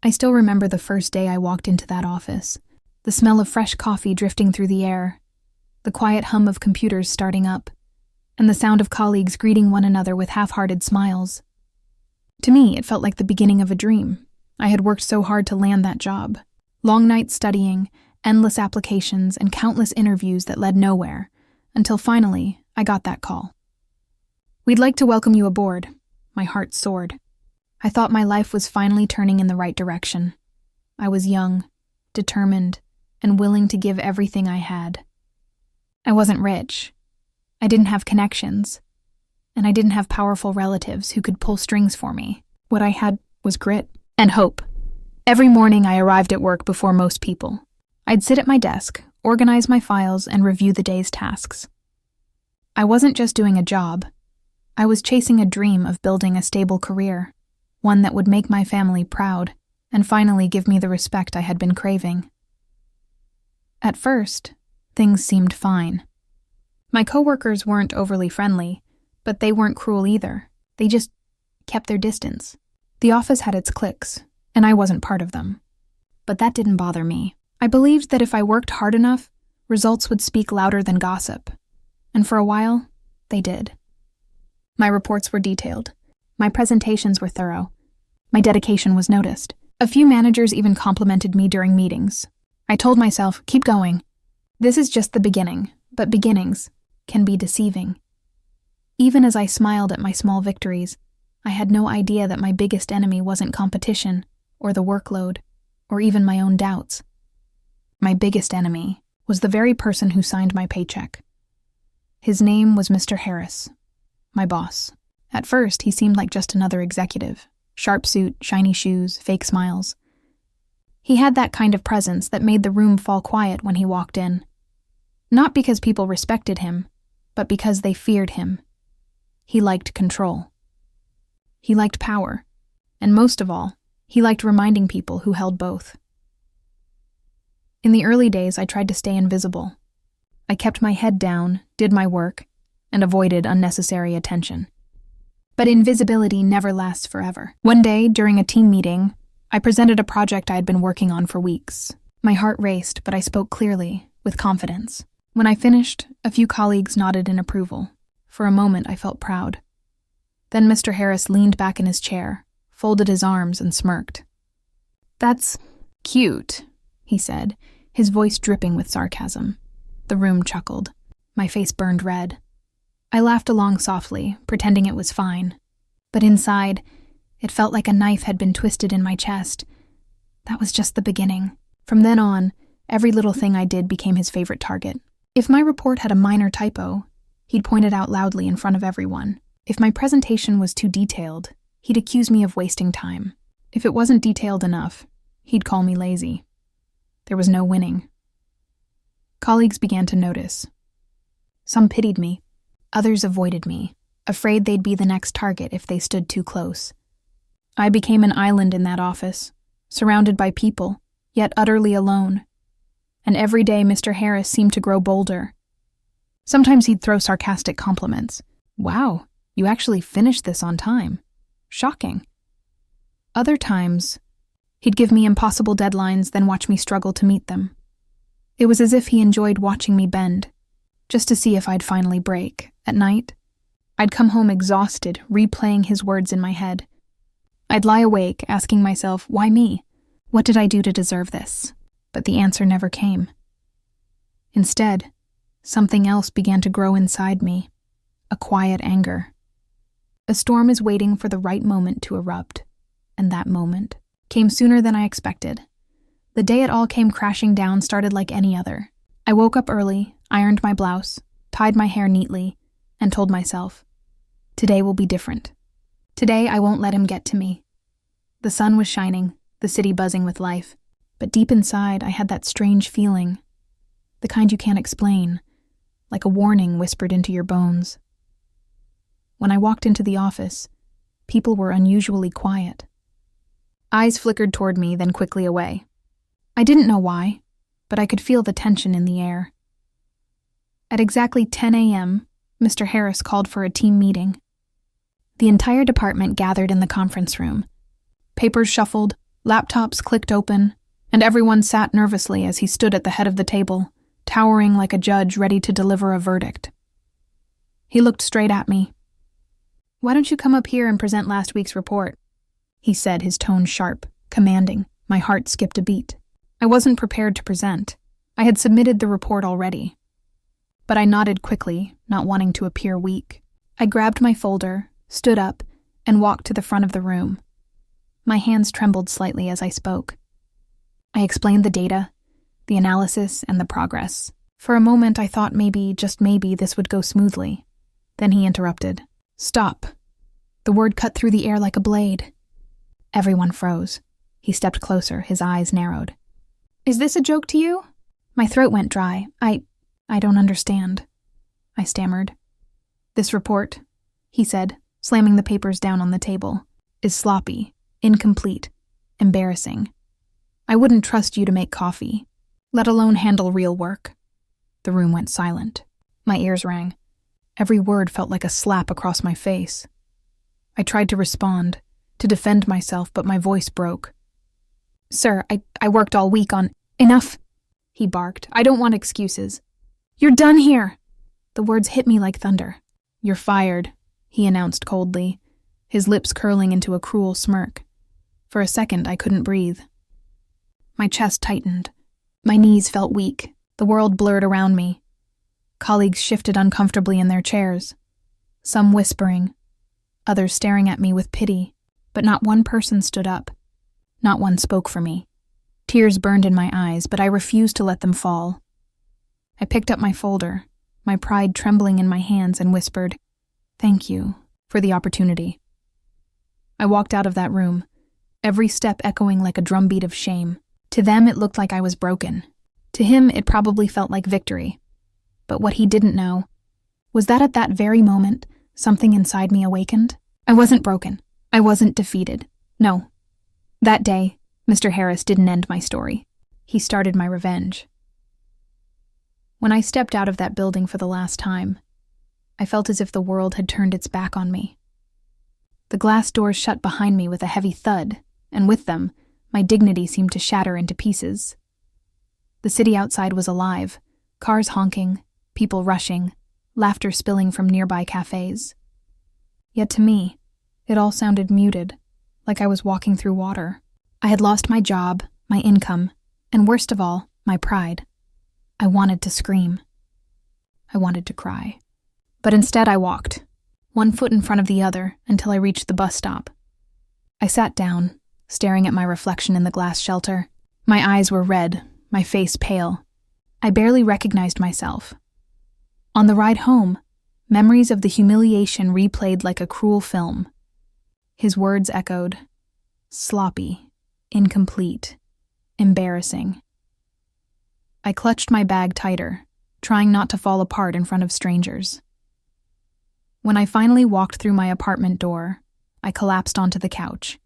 I still remember the first day I walked into that office, the smell of fresh coffee drifting through the air, the quiet hum of computers starting up, and the sound of colleagues greeting one another with half-hearted smiles. To me, it felt like the beginning of a dream. I had worked so hard to land that job. Long nights studying, endless applications, and countless interviews that led nowhere, until finally, I got that call. "We'd like to welcome you aboard." My heart soared. I thought my life was finally turning in the right direction. I was young, determined, and willing to give everything I had. I wasn't rich. I didn't have connections. And I didn't have powerful relatives who could pull strings for me. What I had was grit and hope. Every morning I arrived at work before most people. I'd sit at my desk, organize my files, and review the day's tasks. I wasn't just doing a job. I was chasing a dream of building a stable career, one that would make my family proud and finally give me the respect I had been craving. At first, things seemed fine. My coworkers weren't overly friendly, but they weren't cruel either. They just kept their distance. The office had its cliques, and I wasn't part of them. But that didn't bother me. I believed that if I worked hard enough, results would speak louder than gossip. And for a while, they did. My reports were detailed. My presentations were thorough. My dedication was noticed. A few managers even complimented me during meetings. I told myself, keep going. This is just the beginning, but beginnings can be deceiving. Even as I smiled at my small victories, I had no idea that my biggest enemy wasn't competition, or the workload, or even my own doubts. My biggest enemy was the very person who signed my paycheck. His name was Mr. Harris, my boss. At first, he seemed like just another executive. Sharp suit, shiny shoes, fake smiles. He had that kind of presence that made the room fall quiet when he walked in. Not because people respected him, but because they feared him. He liked control. He liked power. And most of all, he liked reminding people who held both. In the early days, I tried to stay invisible. I kept my head down, did my work, and avoided unnecessary attention. But invisibility never lasts forever. One day, during a team meeting, I presented a project I had been working on for weeks. My heart raced, but I spoke clearly, with confidence. When I finished, a few colleagues nodded in approval. For a moment, I felt proud. Then Mr. Harris leaned back in his chair, folded his arms, and smirked. "That's cute," he said, his voice dripping with sarcasm. The room chuckled. My face burned red. I laughed along softly, pretending it was fine. But inside, it felt like a knife had been twisted in my chest. That was just the beginning. From then on, every little thing I did became his favorite target. If my report had a minor typo, he'd point it out loudly in front of everyone. If my presentation was too detailed, he'd accuse me of wasting time. If it wasn't detailed enough, he'd call me lazy. There was no winning. Colleagues began to notice. Some pitied me. Others avoided me, afraid they'd be the next target if they stood too close. I became an island in that office, surrounded by people, yet utterly alone. And every day Mr. Harris seemed to grow bolder. Sometimes he'd throw sarcastic compliments. "Wow, you actually finished this on time. Shocking." Other times, he'd give me impossible deadlines, then watch me struggle to meet them. It was as if he enjoyed watching me bend, just to see if I'd finally break. At night, I'd come home exhausted, replaying his words in my head. I'd lie awake, asking myself, why me? What did I do to deserve this? But the answer never came. Instead, something else began to grow inside me, a quiet anger. A storm is waiting for the right moment to erupt, and that moment came sooner than I expected. The day it all came crashing down started like any other. I woke up early, ironed my blouse, tied my hair neatly, and told myself, today will be different. Today I won't let him get to me. The sun was shining, the city buzzing with life, but deep inside I had that strange feeling, the kind you can't explain, like a warning whispered into your bones. When I walked into the office, people were unusually quiet. Eyes flickered toward me, then quickly away. I didn't know why, but I could feel the tension in the air. At exactly 10 a.m., Mr. Harris called for a team meeting. The entire department gathered in the conference room. Papers shuffled, Laptops clicked open, and everyone sat nervously as he stood at the head of the table, towering like a judge ready to deliver a verdict. He looked straight at me. "Why don't you come up here and present last week's report?" he said, his tone sharp, commanding. My heart skipped a beat. I wasn't prepared to present. I had submitted the report already. But I nodded quickly, not wanting to appear weak. I grabbed my folder, stood up, and walked to the front of the room. My hands trembled slightly as I spoke. I explained the data, the analysis, and the progress. For a moment, I thought maybe, just maybe, this would go smoothly. Then he interrupted. "Stop." The word cut through the air like a blade. Everyone froze. He stepped closer, his eyes narrowed. "Is this a joke to you?" My throat went dry. I don't understand," I stammered. "This report," he said, slamming the papers down on the table, "is sloppy, incomplete, embarrassing. I wouldn't trust you to make coffee, let alone handle real work." The room went silent. My ears rang. Every word felt like a slap across my face. I tried to respond, to defend myself, but my voice broke. "Sir, I worked all week on—" "Enough," he barked. "I don't want excuses. You're done here." The words hit me like thunder. "You're fired," he announced coldly, his lips curling into a cruel smirk. For a second, I couldn't breathe. My chest tightened. My knees felt weak. The world blurred around me. Colleagues shifted uncomfortably in their chairs, some whispering, others staring at me with pity, but not one person stood up. Not one spoke for me. Tears burned in my eyes, but I refused to let them fall. I picked up my folder, my pride trembling in my hands, and whispered, "Thank you for the opportunity." I walked out of that room, every step echoing like a drumbeat of shame. To them, it looked like I was broken. To him, it probably felt like victory. But what he didn't know was that at that very moment, something inside me awakened. I wasn't broken. I wasn't defeated. No. That day, Mr. Harris didn't end my story. He started my revenge. When I stepped out of that building for the last time, I felt as if the world had turned its back on me. The glass doors shut behind me with a heavy thud, and with them, my dignity seemed to shatter into pieces. The city outside was alive, cars honking, people rushing, laughter spilling from nearby cafes. Yet to me, it all sounded muted, like I was walking through water. I had lost my job, my income, and worst of all, my pride. I wanted to scream. I wanted to cry. But instead I walked, one foot in front of the other, until I reached the bus stop. I sat down, staring at my reflection in the glass shelter. My eyes were red, my face pale. I barely recognized myself. On the ride home, memories of the humiliation replayed like a cruel film. His words echoed, sloppy, incomplete, embarrassing. I clutched my bag tighter, trying not to fall apart in front of strangers. When I finally walked through my apartment door, I collapsed onto the couch.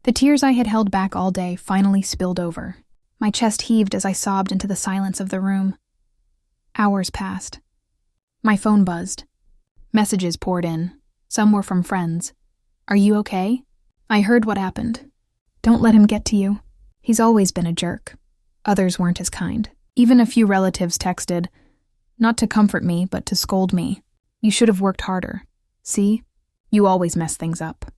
The tears I had held back all day finally spilled over. My chest heaved as I sobbed into the silence of the room. Hours passed. My phone buzzed. Messages poured in. Some were from friends. "Are you okay?" "I heard what happened. Don't let him get to you. He's always been a jerk." Others weren't as kind. Even a few relatives texted, not to comfort me, but to scold me. "You should have worked harder. See? You always mess things up."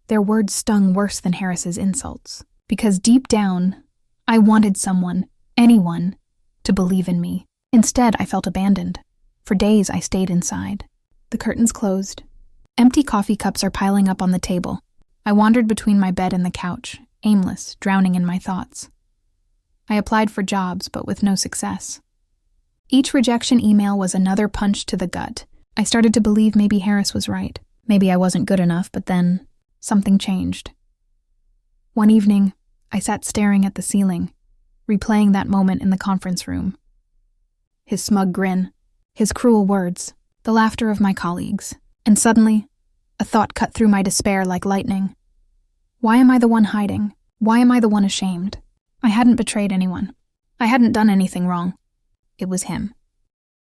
Their words stung worse than Harris's insults, because deep down, I wanted someone, anyone, to believe in me. Instead, I felt abandoned. For days, I stayed inside. The curtains closed. Empty coffee cups are piling up on the table. I wandered between my bed and the couch, aimless, drowning in my thoughts. I applied for jobs, but with no success. Each rejection email was another punch to the gut. I started to believe maybe Harris was right. Maybe I wasn't good enough, but then something changed. One evening, I sat staring at the ceiling, replaying that moment in the conference room. His smug grin, his cruel words, the laughter of my colleagues, and suddenly, a thought cut through my despair like lightning. Why am I the one hiding? Why am I the one ashamed? I hadn't betrayed anyone. I hadn't done anything wrong. It was him.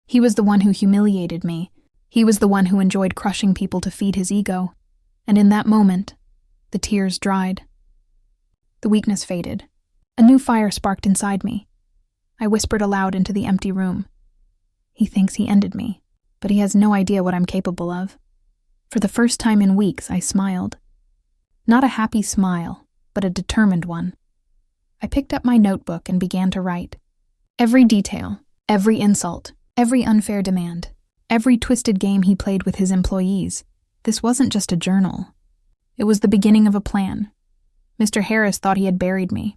He was the one who humiliated me. He was the one who enjoyed crushing people to feed his ego. And in that moment, the tears dried. The weakness faded. A new fire sparked inside me. I whispered aloud into the empty room. He thinks he ended me, but he has no idea what I'm capable of. For the first time in weeks, I smiled. Not a happy smile, but a determined one. I picked up my notebook and began to write. Every detail, every insult, every unfair demand, every twisted game he played with his employees. This wasn't just a journal. It was the beginning of a plan. Mr. Harris thought he had buried me.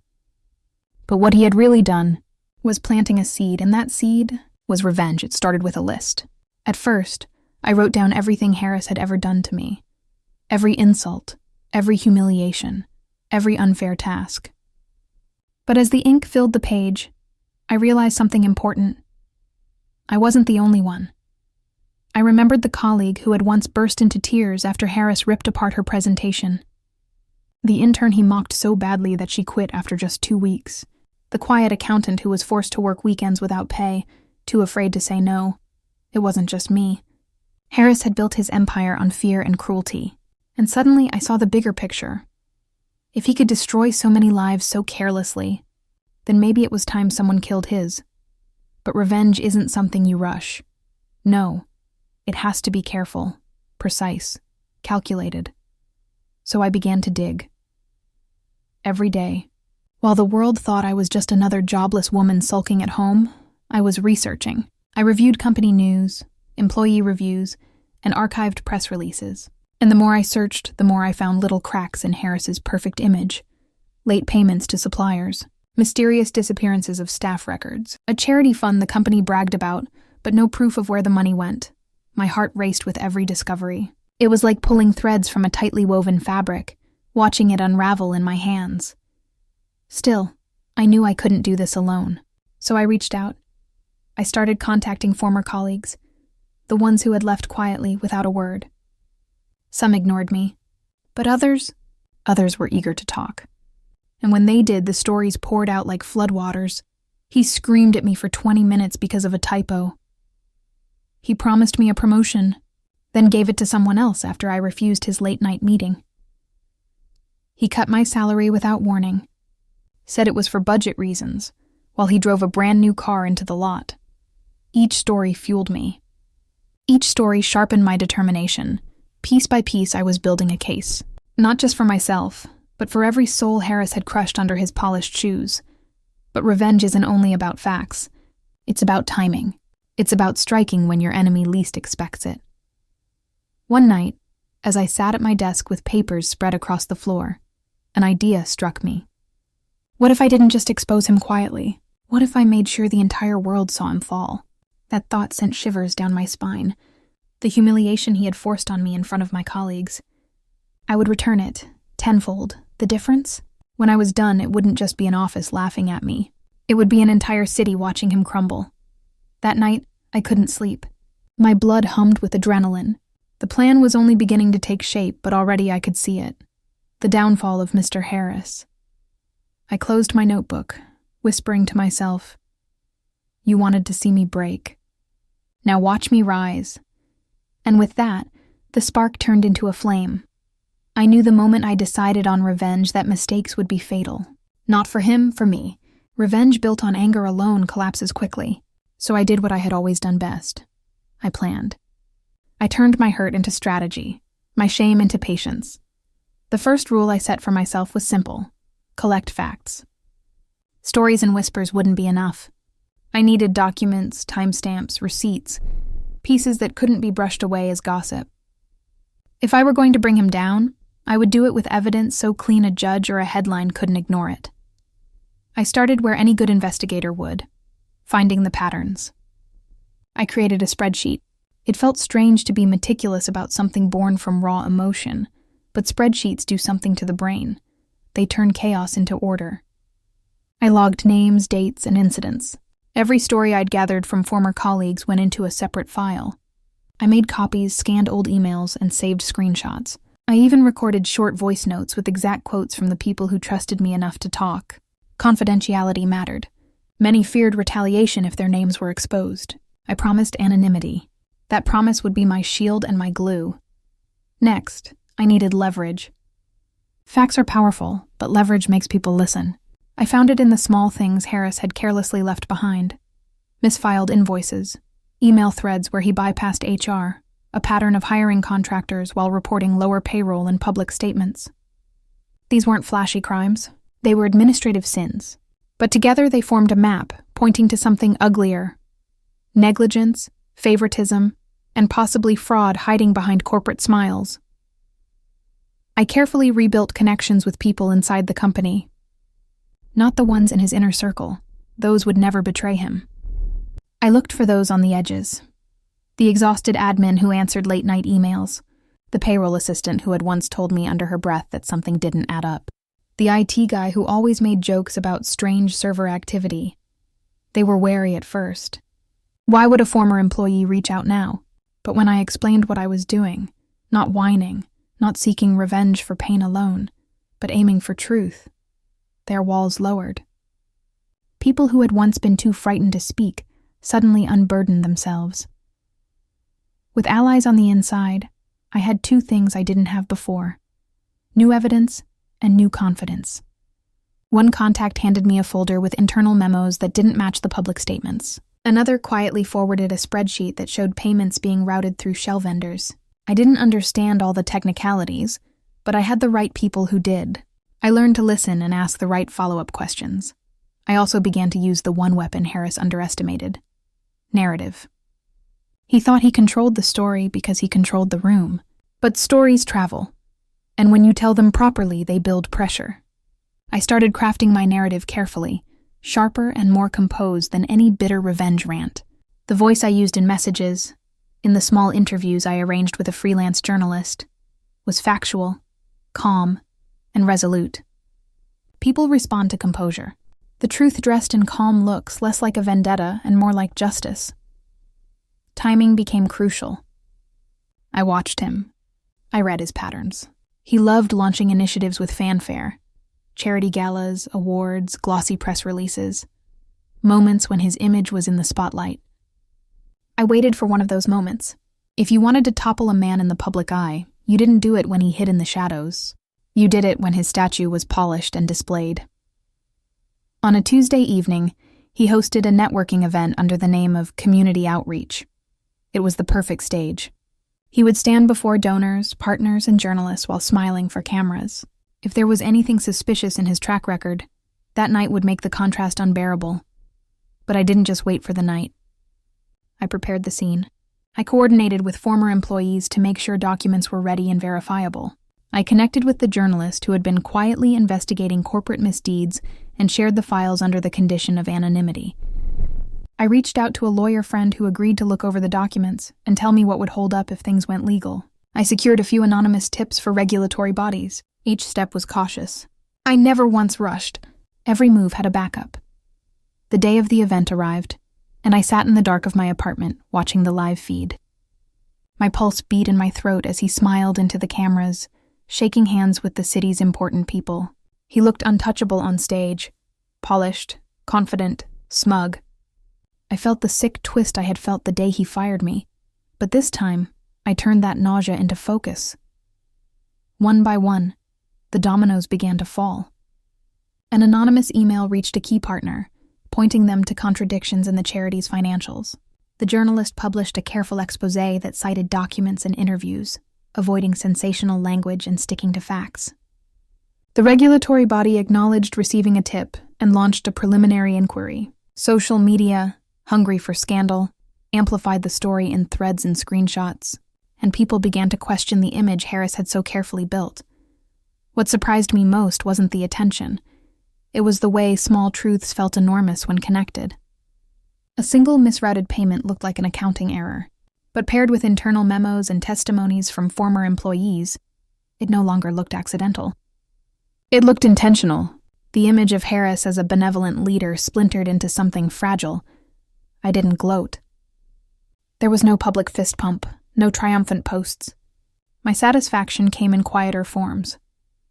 But what he had really done was planting a seed, and that seed was revenge. It started with a list. At first, I wrote down everything Harris had ever done to me. Every insult, every humiliation, every unfair task. But as the ink filled the page, I realized something important. I wasn't the only one. I remembered the colleague who had once burst into tears after Harris ripped apart her presentation. The intern he mocked so badly that she quit after just 2 weeks. The quiet accountant who was forced to work weekends without pay, too afraid to say no. It wasn't just me. Harris had built his empire on fear and cruelty, and suddenly I saw the bigger picture. If he could destroy so many lives so carelessly, then maybe it was time someone killed his. But revenge isn't something you rush. No, it has to be careful, precise, calculated. So I began to dig. Every day, while the world thought I was just another jobless woman sulking at home, I was researching. I reviewed company news, employee reviews, and archived press releases. And the more I searched, the more I found little cracks in Harris's perfect image. Late payments to suppliers, mysterious disappearances of staff records, a charity fund the company bragged about, but no proof of where the money went. My heart raced with every discovery. It was like pulling threads from a tightly woven fabric, watching it unravel in my hands. Still, I knew I couldn't do this alone, so I reached out. I started contacting former colleagues, the ones who had left quietly without a word. Some ignored me, but others were eager to talk. And when they did, the stories poured out like floodwaters. He screamed at me for 20 minutes because of a typo. He promised me a promotion, then gave it to someone else after I refused his late-night meeting. He cut my salary without warning, said it was for budget reasons, while he drove a brand-new car into the lot. Each story fueled me. Each story sharpened my determination. Piece by piece, I was building a case, not just for myself, but for every soul Harris had crushed under his polished shoes. But revenge isn't only about facts. It's about timing. It's about striking when your enemy least expects it. One night, as I sat at my desk with papers spread across the floor, an idea struck me. What if I didn't just expose him quietly? What if I made sure the entire world saw him fall? That thought sent shivers down my spine. The humiliation he had forced on me in front of my colleagues. I would return it, tenfold. The difference? When I was done, it wouldn't just be an office laughing at me. It would be an entire city watching him crumble. That night, I couldn't sleep. My blood hummed with adrenaline. The plan was only beginning to take shape, but already I could see it. The downfall of Mr. Harris. I closed my notebook, whispering to myself, "You wanted to see me break. Now watch me rise." And with that, the spark turned into a flame. I knew the moment I decided on revenge that mistakes would be fatal. Not for him, for me. Revenge built on anger alone collapses quickly. So I did what I had always done best. I planned. I turned my hurt into strategy, my shame into patience. The first rule I set for myself was simple: collect facts. Stories and whispers wouldn't be enough. I needed documents, timestamps, receipts, pieces that couldn't be brushed away as gossip. If I were going to bring him down, I would do it with evidence so clean a judge or a headline couldn't ignore it. I started where any good investigator would, finding the patterns. I created a spreadsheet. It felt strange to be meticulous about something born from raw emotion, but spreadsheets do something to the brain. They turn chaos into order. I logged names, dates, and incidents. Every story I'd gathered from former colleagues went into a separate file. I made copies, scanned old emails, and saved screenshots. I even recorded short voice notes with exact quotes from the people who trusted me enough to talk. Confidentiality mattered. Many feared retaliation if their names were exposed. I promised anonymity. That promise would be my shield and my glue. Next, I needed leverage. Facts are powerful, but leverage makes people listen. I found it in the small things Harris had carelessly left behind. Misfiled invoices, email threads where he bypassed HR, a pattern of hiring contractors while reporting lower payroll in public statements. These weren't flashy crimes. They were administrative sins. But together they formed a map pointing to something uglier: negligence, favoritism, and possibly fraud hiding behind corporate smiles. I carefully rebuilt connections with people inside the company. Not the ones in his inner circle. Those would never betray him. I looked for those on the edges. The exhausted admin who answered late-night emails. The payroll assistant who had once told me under her breath that something didn't add up. The IT guy who always made jokes about strange server activity. They were wary at first. Why would a former employee reach out now? But when I explained what I was doing, not whining, not seeking revenge for pain alone, but aiming for truth, their walls lowered. People who had once been too frightened to speak suddenly unburdened themselves. With allies on the inside, I had two things I didn't have before: new evidence and new confidence. One contact handed me a folder with internal memos that didn't match the public statements. Another quietly forwarded a spreadsheet that showed payments being routed through shell vendors. I didn't understand all the technicalities, but I had the right people who did. I learned to listen and ask the right follow-up questions. I also began to use the one weapon Harris underestimated: narrative. He thought he controlled the story because he controlled the room. But stories travel, and when you tell them properly, they build pressure. I started crafting my narrative carefully, sharper and more composed than any bitter revenge rant. The voice I used in messages, in the small interviews I arranged with a freelance journalist, was factual, calm, and resolute. People respond to composure. The truth dressed in calm looks less like a vendetta and more like justice. Timing became crucial. I watched him. I read his patterns. He loved launching initiatives with fanfare: charity galas, awards, glossy press releases, moments when his image was in the spotlight. I waited for one of those moments. If you wanted to topple a man in the public eye, you didn't do it when he hid in the shadows. You did it when his statue was polished and displayed. On a Tuesday evening, he hosted a networking event under the name of Community Outreach. It was the perfect stage. He would stand before donors, partners, and journalists while smiling for cameras. If there was anything suspicious in his track record, that night would make the contrast unbearable. But I didn't just wait for the night. I prepared the scene. I coordinated with former employees to make sure documents were ready and verifiable. I connected with the journalist who had been quietly investigating corporate misdeeds and shared the files under the condition of anonymity. I reached out to a lawyer friend who agreed to look over the documents and tell me what would hold up if things went legal. I secured a few anonymous tips for regulatory bodies. Each step was cautious. I never once rushed. Every move had a backup. The day of the event arrived, and I sat in the dark of my apartment watching the live feed. My pulse beat in my throat as he smiled into the cameras, shaking hands with the city's important people. He looked untouchable on stage, polished, confident, smug. I felt the sick twist I had felt the day he fired me, but this time, I turned that nausea into focus. One by one, the dominoes began to fall. An anonymous email reached a key partner, pointing them to contradictions in the charity's financials. The journalist published a careful exposé that cited documents and interviews, avoiding sensational language and sticking to facts. The regulatory body acknowledged receiving a tip and launched a preliminary inquiry. Social media, hungry for scandal, amplified the story in threads and screenshots, and people began to question the image Harris had so carefully built. What surprised me most wasn't the attention. It was the way small truths felt enormous when connected. A single misrouted payment looked like an accounting error, but paired with internal memos and testimonies from former employees, it no longer looked accidental. It looked intentional. The image of Harris as a benevolent leader splintered into something fragile. I didn't gloat. There was no public fist pump, no triumphant posts. My satisfaction came in quieter forms.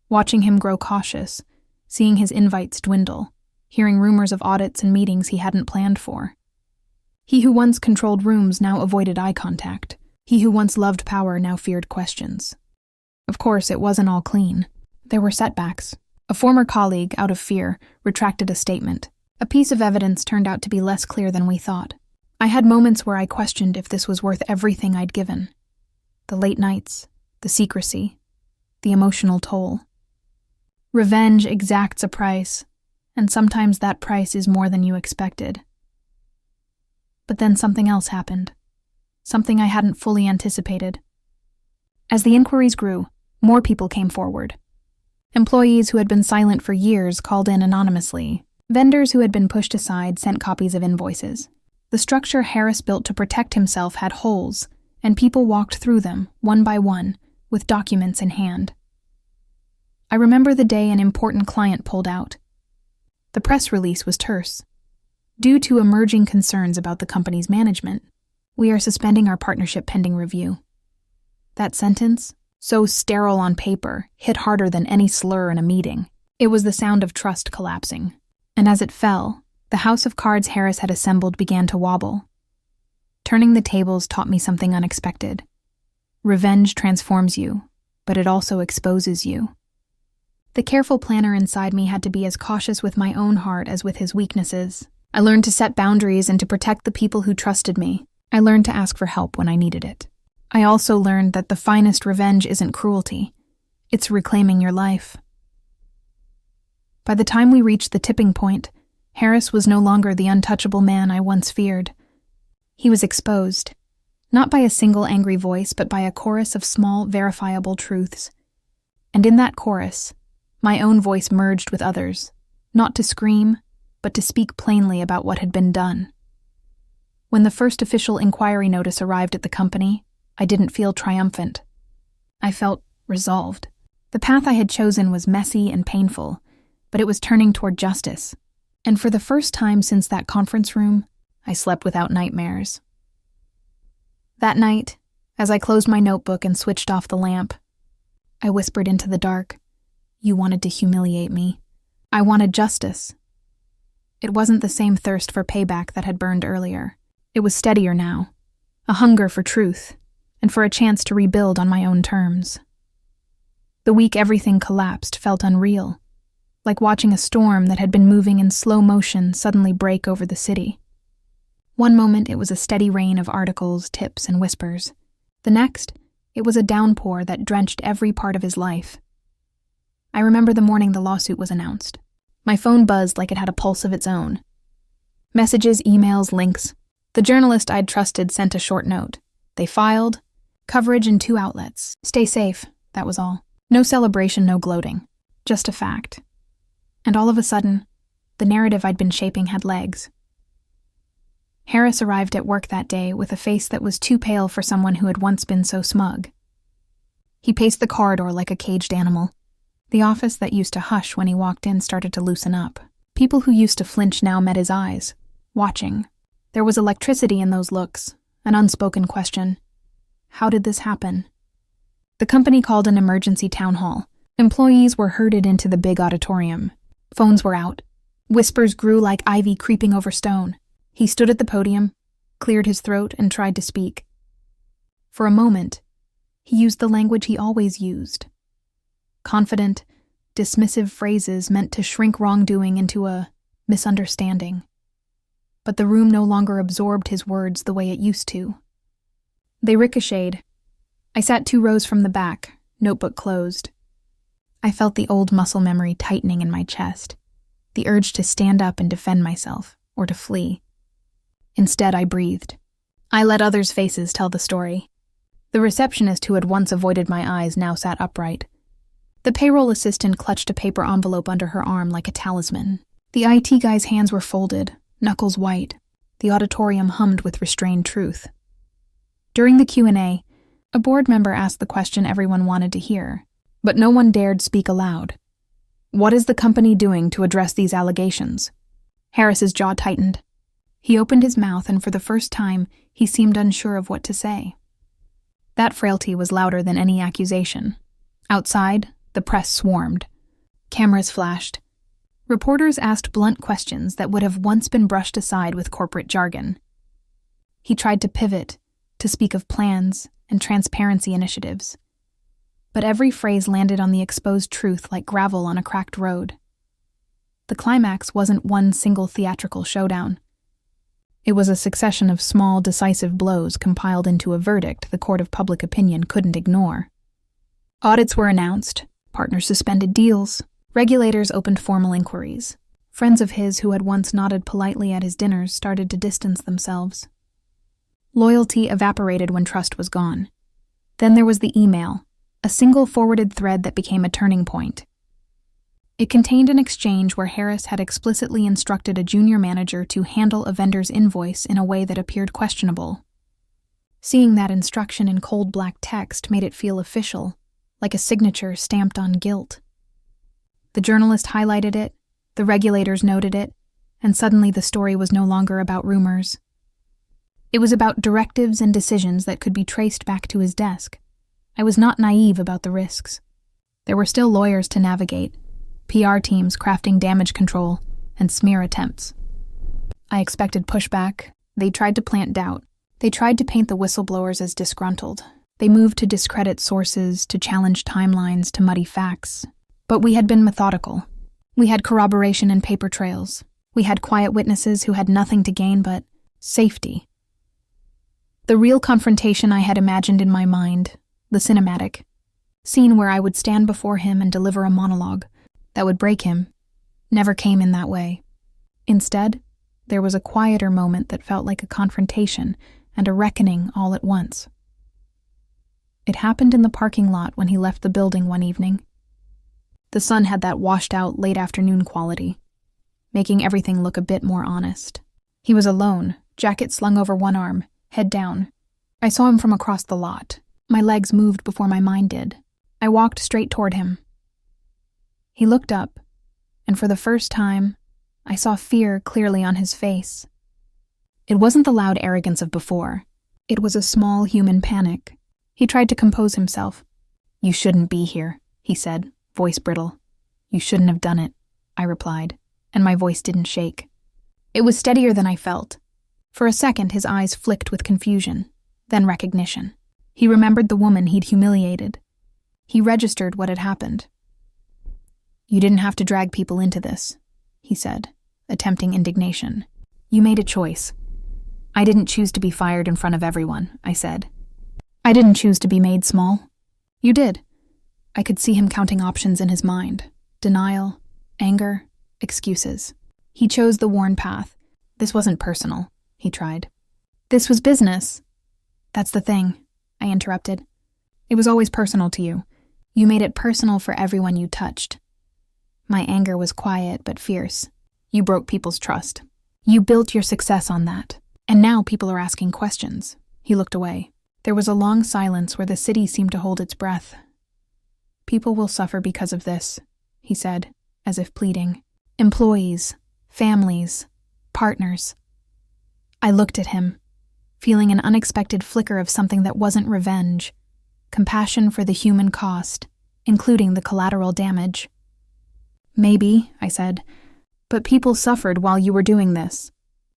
Watching him grow cautious, seeing his invites dwindle, hearing rumors of audits and meetings he hadn't planned for. He who once controlled rooms now avoided eye contact. He who once loved power now feared questions. Of course, it wasn't all clean. There were setbacks. A former colleague, out of fear, retracted a statement. A piece of evidence turned out to be less clear than we thought. I had moments where I questioned if this was worth everything I'd given. The late nights, the secrecy, the emotional toll. Revenge exacts a price, and sometimes that price is more than you expected. But then something else happened. Something I hadn't fully anticipated. As the inquiries grew, more people came forward. Employees who had been silent for years called in anonymously. Vendors who had been pushed aside sent copies of invoices. The structure Harris built to protect himself had holes, and people walked through them, one by one, with documents in hand. I remember the day an important client pulled out. The press release was terse. Due to emerging concerns about the company's management, we are suspending our partnership pending review. That sentence, so sterile on paper, hit harder than any slur in a meeting. It was the sound of trust collapsing. And as it fell, the house of cards Harris had assembled began to wobble. Turning the tables taught me something unexpected. Revenge transforms you, but it also exposes you. The careful planner inside me had to be as cautious with my own heart as with his weaknesses. I learned to set boundaries and to protect the people who trusted me. I learned to ask for help when I needed it. I also learned that the finest revenge isn't cruelty. It's reclaiming your life. By the time we reached the tipping point, Harris was no longer the untouchable man I once feared. He was exposed, not by a single angry voice, but by a chorus of small, verifiable truths. And in that chorus, my own voice merged with others, not to scream, but to speak plainly about what had been done. When the first official inquiry notice arrived at the company, I didn't feel triumphant. I felt resolved. The path I had chosen was messy and painful, but it was turning toward justice. And for the first time since that conference room, I slept without nightmares. That night, as I closed my notebook and switched off the lamp, I whispered into the dark, "You wanted to humiliate me. I wanted justice." It wasn't the same thirst for payback that had burned earlier. It was steadier now, a hunger for truth, and for a chance to rebuild on my own terms. The week everything collapsed felt unreal, like watching a storm that had been moving in slow motion suddenly break over the city. One moment it was a steady rain of articles, tips, and whispers. The next, it was a downpour that drenched every part of his life. I remember the morning the lawsuit was announced. My phone buzzed like it had a pulse of its own. Messages, emails, links. The journalist I'd trusted sent a short note. They filed. Coverage in 2 outlets. Stay safe, that was all. No celebration, no gloating. Just a fact. And all of a sudden, the narrative I'd been shaping had legs. Harris arrived at work that day with a face that was too pale for someone who had once been so smug. He paced the corridor like a caged animal. The office that used to hush when he walked in started to loosen up. People who used to flinch now met his eyes, watching. There was electricity in those looks, an unspoken question. How did this happen? The company called an emergency town hall. Employees were herded into the big auditorium. Phones were out. Whispers grew like ivy creeping over stone. He stood at the podium, cleared his throat, and tried to speak. For a moment, he used the language he always used. Confident, dismissive phrases meant to shrink wrongdoing into a misunderstanding. But the room no longer absorbed his words the way it used to. They ricocheted. I sat 2 rows from the back, notebook closed. I felt the old muscle memory tightening in my chest, the urge to stand up and defend myself, or to flee. Instead, I breathed. I let others' faces tell the story. The receptionist who had once avoided my eyes now sat upright. The payroll assistant clutched a paper envelope under her arm like a talisman. The IT guy's hands were folded, knuckles white. The auditorium hummed with restrained truth. During the Q&A, a board member asked the question everyone wanted to hear, but no one dared speak aloud. What is the company doing to address these allegations? Harris's jaw tightened. He opened his mouth, and for the first time, he seemed unsure of what to say. That frailty was louder than any accusation. Outside, the press swarmed. Cameras flashed. Reporters asked blunt questions that would have once been brushed aside with corporate jargon. He tried to pivot, to speak of plans and transparency initiatives. but every phrase landed on the exposed truth like gravel on a cracked road. The climax wasn't one single theatrical showdown. It was a succession of small, decisive blows compiled into a verdict the court of public opinion couldn't ignore. Audits were announced, partners suspended deals, regulators opened formal inquiries. Friends of his who had once nodded politely at his dinners started to distance themselves. Loyalty evaporated when trust was gone. Then there was the email, a single forwarded thread that became a turning point. It contained an exchange where Harris had explicitly instructed a junior manager to handle a vendor's invoice in a way that appeared questionable. Seeing that instruction in cold black text made it feel official, like a signature stamped on guilt. The journalist highlighted it, the regulators noted it, and suddenly the story was no longer about rumors. It was about directives and decisions that could be traced back to his desk. I was not naive about the risks. There were still lawyers to navigate, PR teams crafting damage control, and smear attempts. I expected pushback. They tried to plant doubt. They tried to paint the whistleblowers as disgruntled. They moved to discredit sources, to challenge timelines, to muddy facts. But we had been methodical. We had corroboration and paper trails. We had quiet witnesses who had nothing to gain but safety. The real confrontation I had imagined in my mind, the cinematic, scene where I would stand before him and deliver a monologue that would break him, never came in that way. Instead, there was a quieter moment that felt like a confrontation and a reckoning all at once. It happened in the parking lot when he left the building one evening. The sun had that washed-out late afternoon quality, making everything look a bit more honest. He was alone, jacket slung over one arm, head down. I saw him from across the lot. My legs moved before my mind did. I walked straight toward him. He looked up, and for the first time, I saw fear clearly on his face. It wasn't the loud arrogance of before. It was a small human panic. He tried to compose himself. "You shouldn't be here," he said, voice brittle. "You shouldn't have done it," I replied, and my voice didn't shake. It was steadier than I felt. For a second, his eyes flicked with confusion, then recognition. He remembered the woman he'd humiliated. He registered what had happened. "You didn't have to drag people into this," he said, attempting indignation. "You made a choice." "I didn't choose to be fired in front of everyone," I said. "I didn't choose to be made small." "You did." I could see him counting options in his mind. Denial, anger, excuses. He chose the worn path. "This wasn't personal," he tried. "This was business." "That's the thing," I interrupted. "It was always personal to you. You made it personal for everyone you touched." My anger was quiet but fierce. "You broke people's trust. You built your success on that. And now people are asking questions." He looked away. There was a long silence where the city seemed to hold its breath. "People will suffer because of this," he said, as if pleading. "Employees, families, partners." I looked at him, feeling an unexpected flicker of something that wasn't revenge, compassion for the human cost, including the collateral damage. "Maybe," I said, "but people suffered while you were doing this.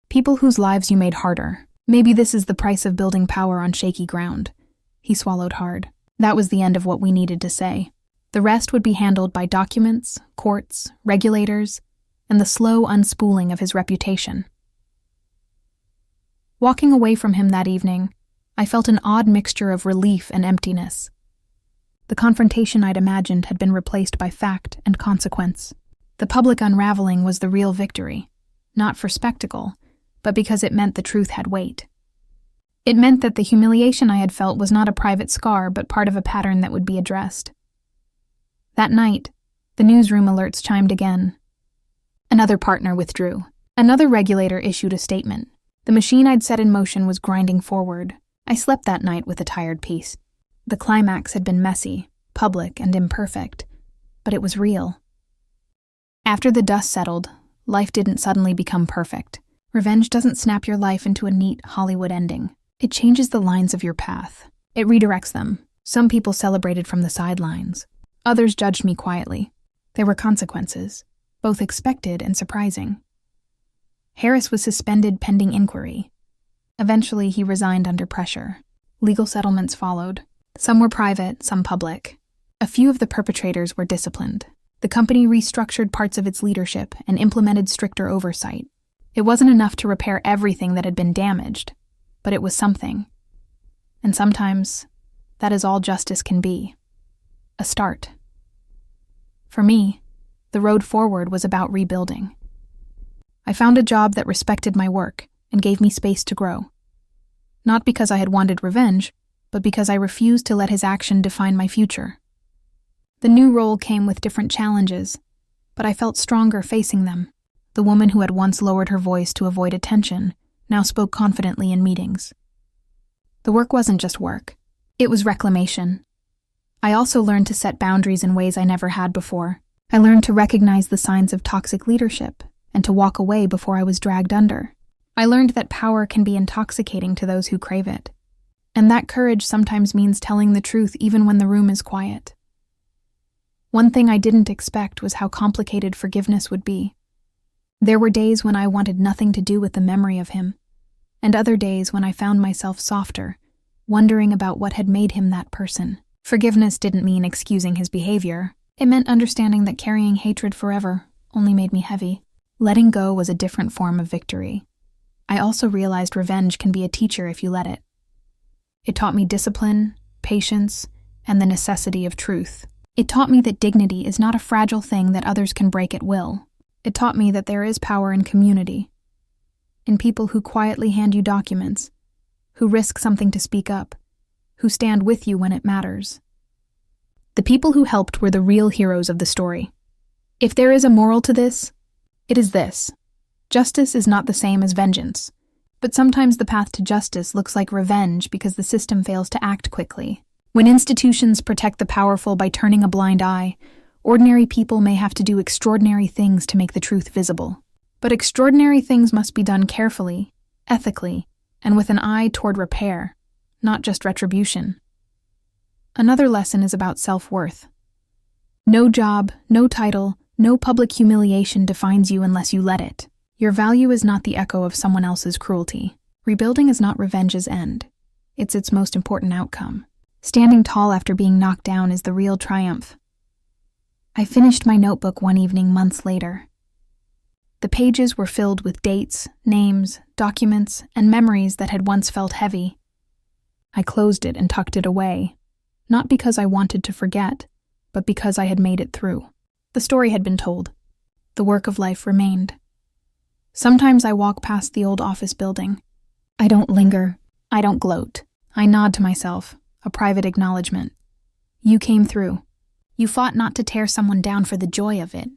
People whose lives you made harder. Maybe this is the price of building power on shaky ground." He swallowed hard. That was the end of what we needed to say. The rest would be handled by documents, courts, regulators, and the slow unspooling of his reputation. Walking away from him that evening, I felt an odd mixture of relief and emptiness. The confrontation I'd imagined had been replaced by fact and consequence. The public unraveling was the real victory, not for spectacle, but because it meant the truth had weight. It meant that the humiliation I had felt was not a private scar, but part of a pattern that would be addressed. That night, the newsroom alerts chimed again. Another partner withdrew. Another regulator issued a statement. The machine I'd set in motion was grinding forward. I slept that night with a tired peace. The climax had been messy, public, and imperfect, but it was real. After the dust settled, life didn't suddenly become perfect. Revenge doesn't snap your life into a neat Hollywood ending. It changes the lines of your path. It redirects them. Some people celebrated from the sidelines. Others judged me quietly. There were consequences, both expected and surprising. Harris was suspended pending inquiry. Eventually, he resigned under pressure. Legal settlements followed. Some were private, some public. A few of the perpetrators were disciplined. The company restructured parts of its leadership and implemented stricter oversight. It wasn't enough to repair everything that had been damaged, but it was something. And sometimes, that is all justice can be. A start. For me, the road forward was about rebuilding. I found a job that respected my work and gave me space to grow. Not because I had wanted revenge, but because I refused to let his action define my future. The new role came with different challenges, but I felt stronger facing them. The woman who had once lowered her voice to avoid attention now spoke confidently in meetings. The work wasn't just work. It was reclamation. I also learned to set boundaries in ways I never had before. I learned to recognize the signs of toxic leadership and to walk away before I was dragged under. I learned that power can be intoxicating to those who crave it, and that courage sometimes means telling the truth even when the room is quiet. One thing I didn't expect was how complicated forgiveness would be. There were days when I wanted nothing to do with the memory of him, and other days when I found myself softer, wondering about what had made him that person. Forgiveness didn't mean excusing his behavior. It meant understanding that carrying hatred forever only made me heavy. Letting go was a different form of victory. I also realized revenge can be a teacher if you let it. It taught me discipline, patience, and the necessity of truth. It taught me that dignity is not a fragile thing that others can break at will. It taught me that there is power in community, in people who quietly hand you documents, who risk something to speak up, who stand with you when it matters. The people who helped were the real heroes of the story. If there is a moral to this, it is this. Justice is not the same as vengeance, but sometimes the path to justice looks like revenge because the system fails to act quickly. When institutions protect the powerful by turning a blind eye, ordinary people may have to do extraordinary things to make the truth visible. But extraordinary things must be done carefully, ethically, and with an eye toward repair, not just retribution. Another lesson is about self-worth. No job, no title, no public humiliation defines you unless you let it. Your value is not the echo of someone else's cruelty. Rebuilding is not revenge's end. It's its most important outcome. Standing tall after being knocked down is the real triumph. I finished my notebook one evening months later. The pages were filled with dates, names, documents, and memories that had once felt heavy. I closed it and tucked it away, not because I wanted to forget, but because I had made it through. The story had been told. The work of life remained. Sometimes I walk past the old office building. I don't linger. I don't gloat. I nod to myself, a private acknowledgement. You came through. You fought not to tear someone down for the joy of it,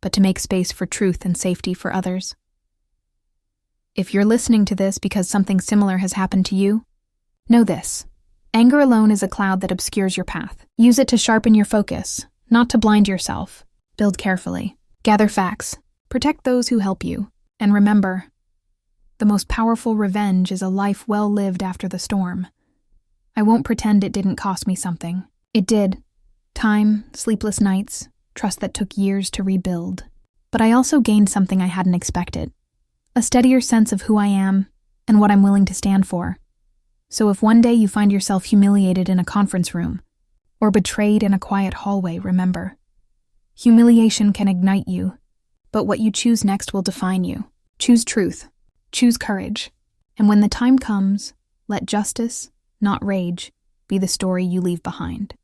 but to make space for truth and safety for others. If you're listening to this because something similar has happened to you, know this. Anger alone is a cloud that obscures your path. Use it to sharpen your focus, not to blind yourself. Build carefully. Gather facts. Protect those who help you. And remember, the most powerful revenge is a life well lived after the storm. I won't pretend it didn't cost me something. It did. Time, sleepless nights, trust that took years to rebuild. But I also gained something I hadn't expected. A steadier sense of who I am and what I'm willing to stand for. So if one day you find yourself humiliated in a conference room or betrayed in a quiet hallway, remember, humiliation can ignite you, but what you choose next will define you. Choose truth. Choose courage. And when the time comes, let justice, not rage, be the story you leave behind.